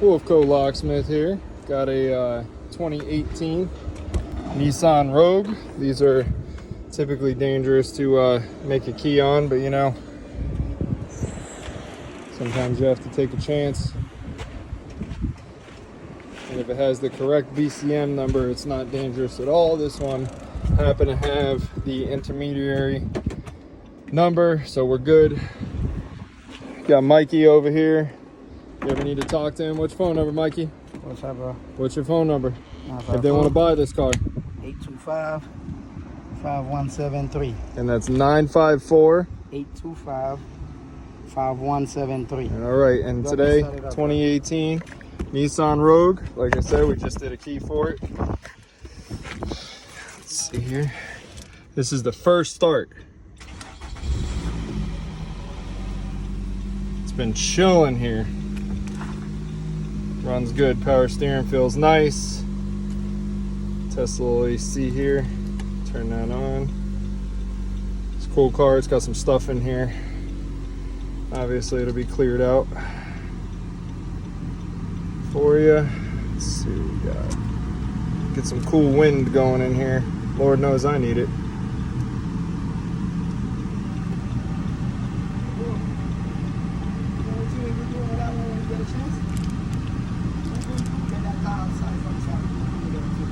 Wolff Locksmith here. Got a 2018 Nissan Rogue. These are typically dangerous to make a key on, but you know, sometimes you have to take a chance. And if it has the correct VCM number, it's not dangerous at all. This one happened to have the intermediary number, so we're good. Got Mikey over here. You ever need to talk to him? What's your phone number, Mikey? What's up, bro? What's your phone number? If they want to buy this car. 825-5173. And that's 954. 825-5173. All right, and today, 2018 Nissan Rogue. Like I said, we just did a key for it. Let's see here. This is the first start. It's been chilling here. Runs good, power steering feels nice. Test a little AC here. Turn that on. It's a cool car, it's got some stuff in here. Obviously it'll be cleared out for you. Let's see what we got. Get some cool wind going in here. Lord knows I need it.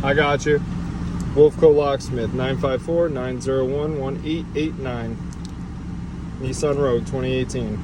I got you. Wolff Locksmith, 954-901-1889. Nissan Rogue 2018.